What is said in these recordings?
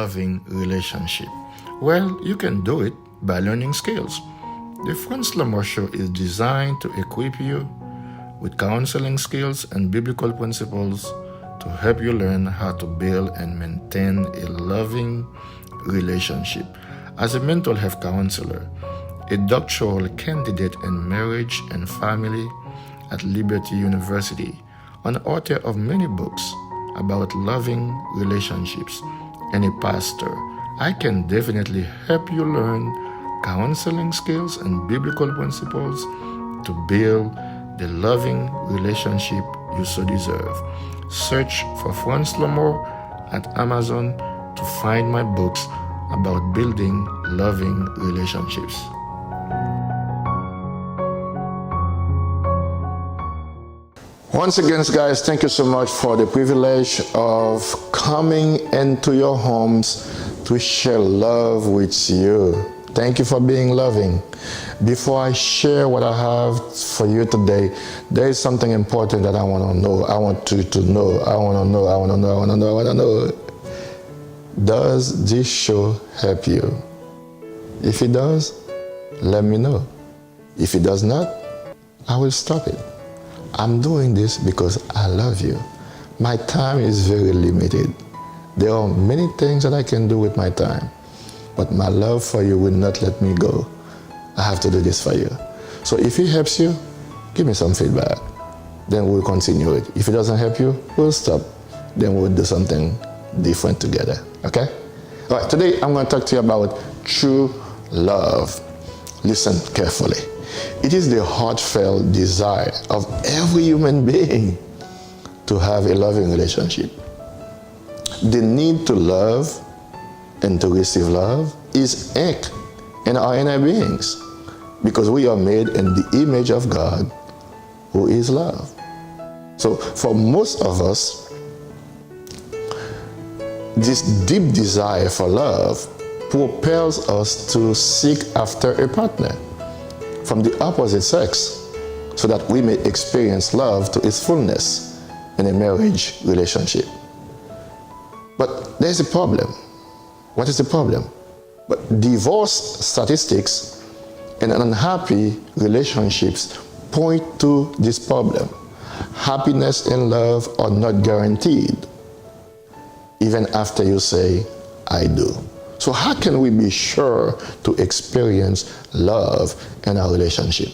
loving relationship? Well, you can do it by learning skills. The Franz Lamore Show is designed to equip you with counseling skills and biblical principles to help you learn how to build and maintain a loving relationship. As a mental health counselor, a doctoral candidate in marriage and family at Liberty University, an author of many books about loving relationships, and a pastor, I can definitely help you learn counseling skills and biblical principles to build the loving relationship you so deserve. Search for Franz Lamore at Amazon to find my books about building loving relationships. Once again, guys, thank you so much for the privilege of coming into your homes to share love with you. Thank you for being loving. Before I share what I have for you today, there is something important that I want to know. I want you to know. I want to know. Does this show help you? If it does, let me know. If it does not, I will stop it. I'm doing this because I love you. My time is very limited. There are many things that I can do with my time, but my love for you will not let me go. I have to do this for you. So if it helps you, give me some feedback. Then we'll continue it. If it doesn't help you, we'll stop. Then we'll do something different together, okay? All right, today I'm going to talk to you about true love. Listen carefully. It is the heartfelt desire of every human being to have a loving relationship. The need to love and to receive love is innate in our inner beings because we are made in the image of God, who is love. So for most of us, this deep desire for love propels us to seek after a partner from the opposite sex so that we may experience love to its fullness in a marriage relationship. But there's a problem. What is the problem? But divorce statistics and unhappy relationships point to this problem. Happiness and love are not guaranteed, even after you say, I do. So how can we be sure to experience love in our relationship?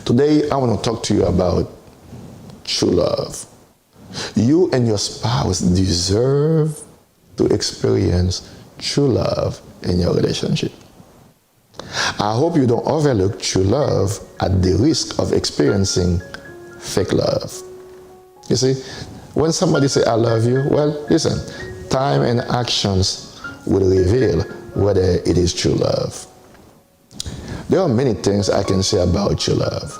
Today, I want to talk to you about true love. You and your spouse deserve to experience true love in your relationship. I hope you don't overlook true love at the risk of experiencing fake love. You see, when somebody says, I love you, well, listen, time and actions will reveal whether it is true love. There are many things I can say about true love,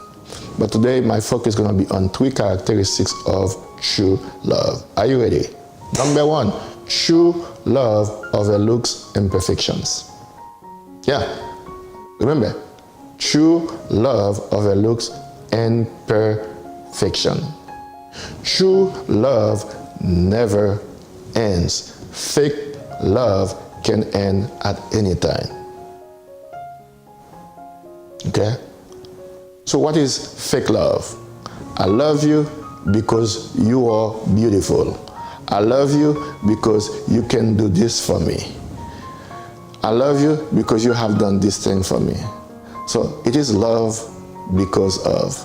but today my focus is going to be on 3 characteristics of true love. Are you ready? Number 1, true love overlooks imperfections. Yeah, remember, true love overlooks imperfection. True love never ends. Fake love can end at any time. Okay? So what is fake love? I love you because you are beautiful. I love you because you can do this for me. I love you because you have done this thing for me. So it is love because of.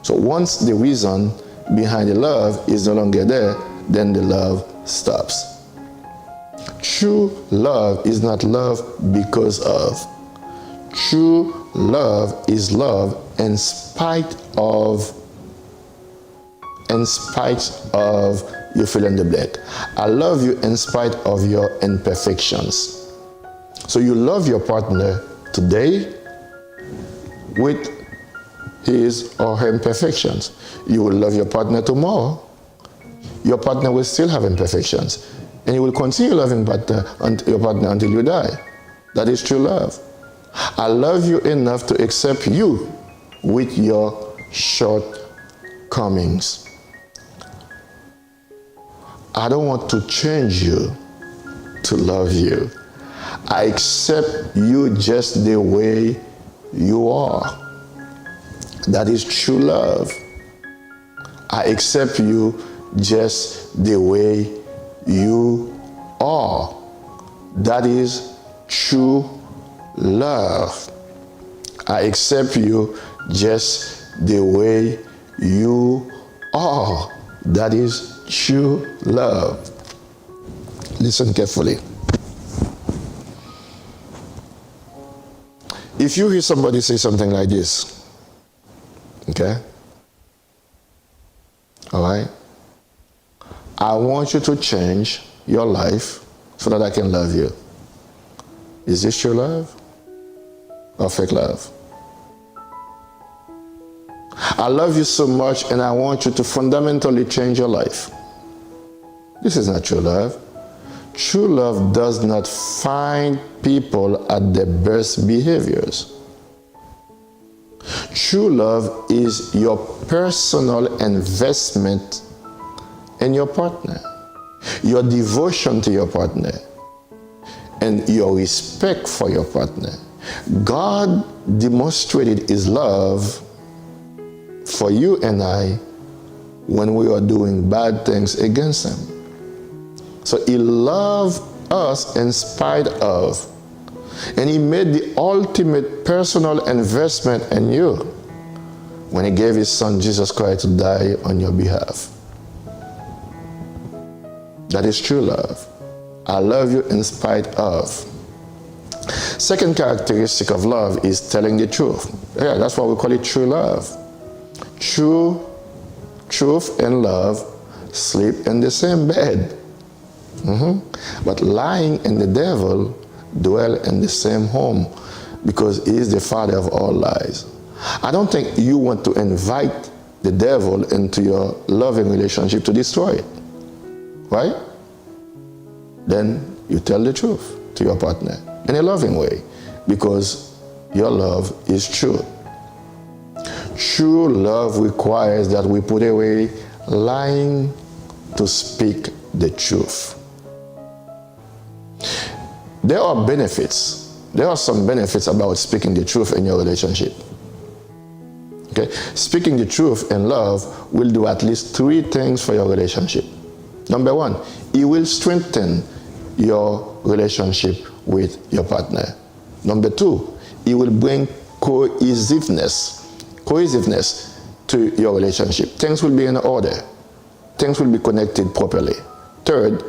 So once the reason behind the love is no longer there, then the love stops. True love is not love because of. True love is love in spite of you fill in the blank. I love you in spite of your imperfections. So you love your partner today with his or her imperfections. You will love your partner tomorrow. Your partner will still have imperfections. And you will continue loving your partner until you die. That is true love. I love you enough to accept you with your shortcomings. I don't want to change you to love you. I accept you just the way you are. That is true love. I accept you just the way you are. That is true love. I accept you just the way you are. That is true love. Listen carefully. If you hear somebody say something like this, okay? All right? I want you to change your life so that I can love you. Is this true love or fake love? I love you so much and I want you to fundamentally change your life. This is not true love. True love does not find people at their best behaviors. True love is your personal investment in your partner, your devotion to your partner, and your respect for your partner. God demonstrated his love for you and I when we were doing bad things against him. So he loved us in spite of, and he made the ultimate personal investment in you when he gave his son Jesus Christ to die on your behalf. That is true love. I love you in spite of. Second characteristic of love is telling the truth. Yeah, that's why we call it true love. Truth and love sleep in the same bed. But lying and the devil dwell in the same home because he is the father of all lies. I don't think you want to invite the devil into your loving relationship to destroy it. Right? Then you tell the truth to your partner in a loving way because your love is true. True love requires that we put away lying to speak the truth. There are benefits. There are some benefits about speaking the truth in your relationship. Okay? Speaking the truth in love will do at least 3 things for your relationship. Number 1, it will strengthen your relationship with your partner. Number 2, it will bring cohesiveness to your relationship. Things will be in order. Things will be connected properly. Third,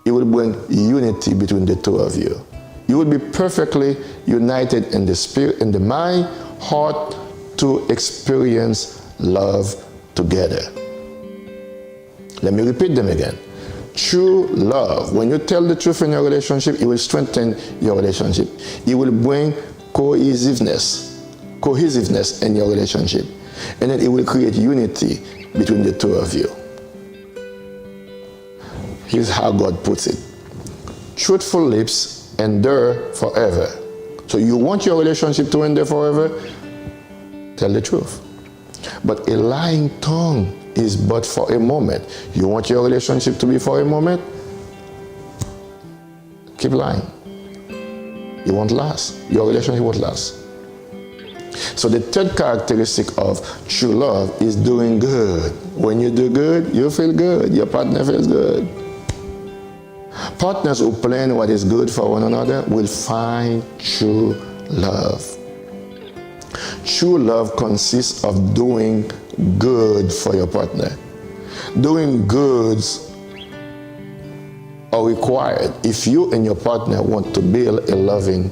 it will bring unity between the two of you. You will be perfectly united in the spirit, in the mind, heart to experience love together. Let me repeat them again. True love. When you tell the truth in your relationship, it will strengthen your relationship. It will bring cohesiveness in your relationship. And then it will create unity between the two of you. Here's how God puts it. Truthful lips endure forever. So you want your relationship to endure forever? Tell the truth. But a lying tongue is but for a moment. You want your relationship to be for a moment? Keep lying. It won't last. Your relationship won't last. So the third characteristic of true love is doing good. When you do good, you feel good. Your partner feels good. Partners who plan what is good for one another will find true love. True love consists of doing good for your partner. Doing goods are required if you and your partner want to build a loving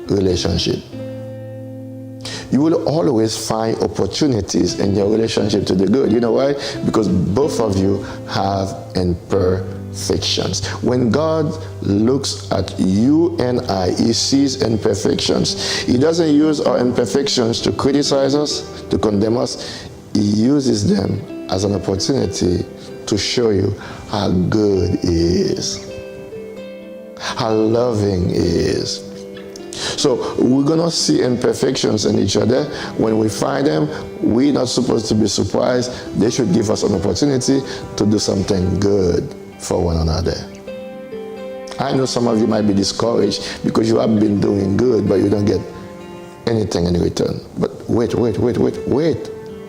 relationship. You will always find opportunities in your relationship to do good. You know why? Because both of you have imperfections. When God looks at you and I, he sees imperfections. He doesn't use our imperfections to criticize us, to condemn us. He uses them as an opportunity to show you how good he is, how loving he is. So we're going to see imperfections in each other. When we find them, we're not supposed to be surprised. They should give us an opportunity to do something good for one another. I know some of you might be discouraged because you have been doing good, but you don't get anything in return. But wait.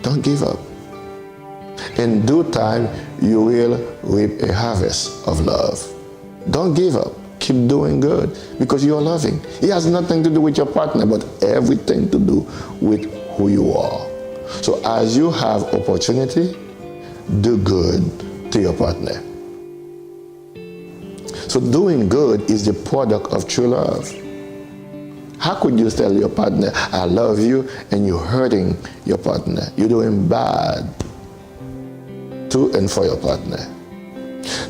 Don't give up. In due time, you will reap a harvest of love. Don't give up. Keep doing good because you are loving. It has nothing to do with your partner, but everything to do with who you are. So as you have opportunity, do good to your partner. So doing good is the product of true love. How could you tell your partner, I love you, and you're hurting your partner? You're doing bad to and for your partner.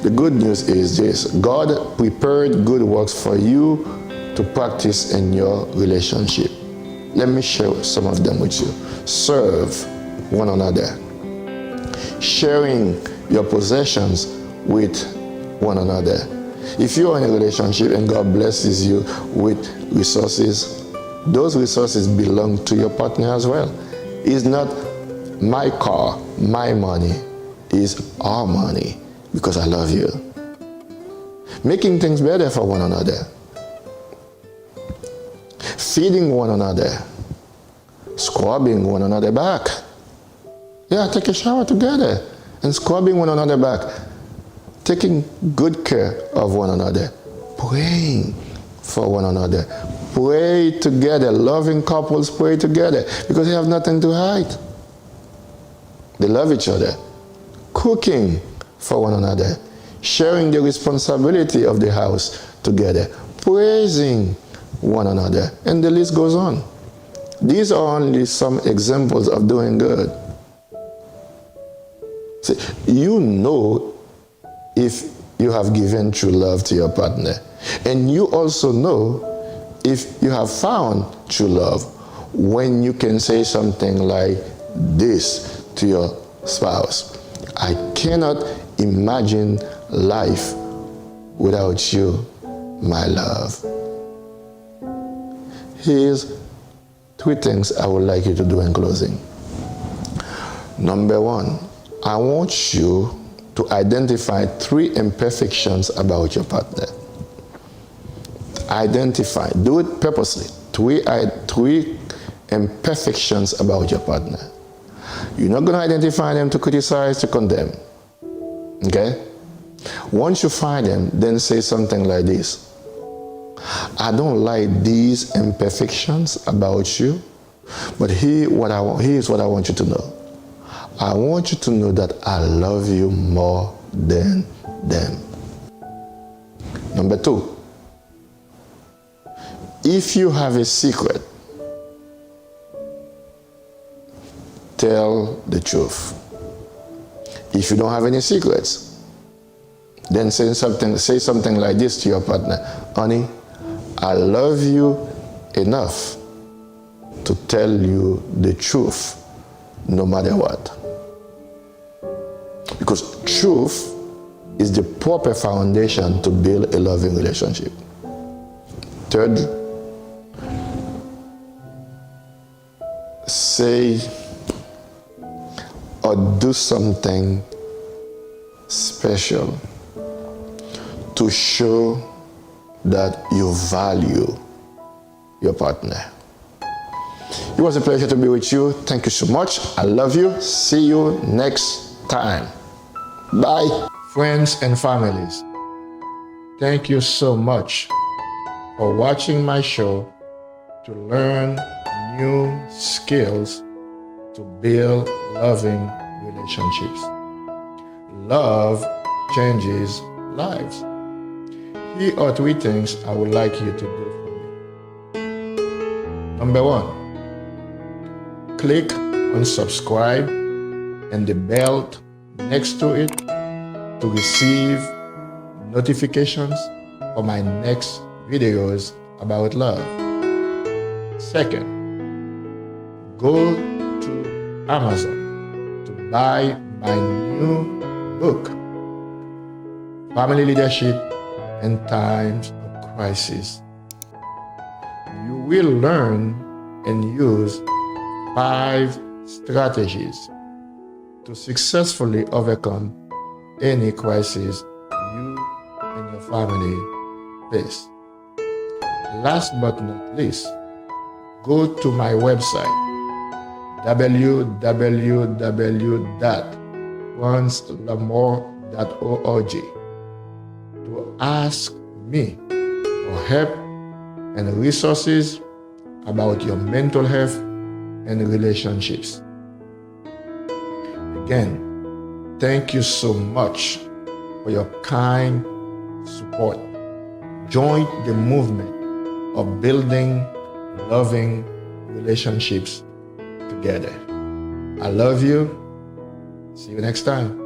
The good news is this: God prepared good works for you to practice in your relationship. Let me share some of them with you. Serve one another. Sharing your possessions with one another. If you are in a relationship and God blesses you with resources, those resources belong to your partner as well. It's not my car, my money. It's our money because I love you. Making things better for one another. Feeding one another. Scrubbing one another back. Yeah, take a shower together and scrubbing one another back. Taking good care of one another. Praying for one another. Pray together. Loving couples pray together because they have nothing to hide. They love each other. Cooking for one another. Sharing the responsibility of the house together. Praising one another. And the list goes on. These are only some examples of doing good. See, you know if you have given true love to your partner. And you also know if you have found true love when you can say something like this to your spouse: I cannot imagine life without you, my love. Here's 3 things I would like you to do in closing. Number 1, I want you to identify 3 imperfections about your partner. Identify, do it purposely. 3 imperfections about your partner. You're not going to identify them to criticize, to condemn. Okay? Once you find them, then say something like this: I don't like these imperfections about you, but here's what I want you to know. I want you to know that I love you more than them. Number 2, if you have a secret, tell the truth. If you don't have any secrets, then say something like this to your partner: honey, I love you enough to tell you the truth no matter what. Because truth is the proper foundation to build a loving relationship. 3rd, say or do something special to show that you value your partner. It was a pleasure to be with you. Thank you so much. I love you. See you next time. Bye. Friends and families, thank you so much for watching my show to learn new skills to build loving relationships. Love changes lives. Here are 3 things I would like you to do for me. Number 1, click on subscribe and the bell next to it to receive notifications for my next videos about love. 2nd, go to Amazon to buy my new book, Family Leadership in Times of Crisis. You will learn and use 5 strategies to successfully overcome any crisis you and your family this. Last but not least, go to my website, www.roncelamore.org, to ask me for help and resources about your mental health and relationships. Again, thank you so much for your kind support. Join the movement of building loving relationships together. I love you. See you next time.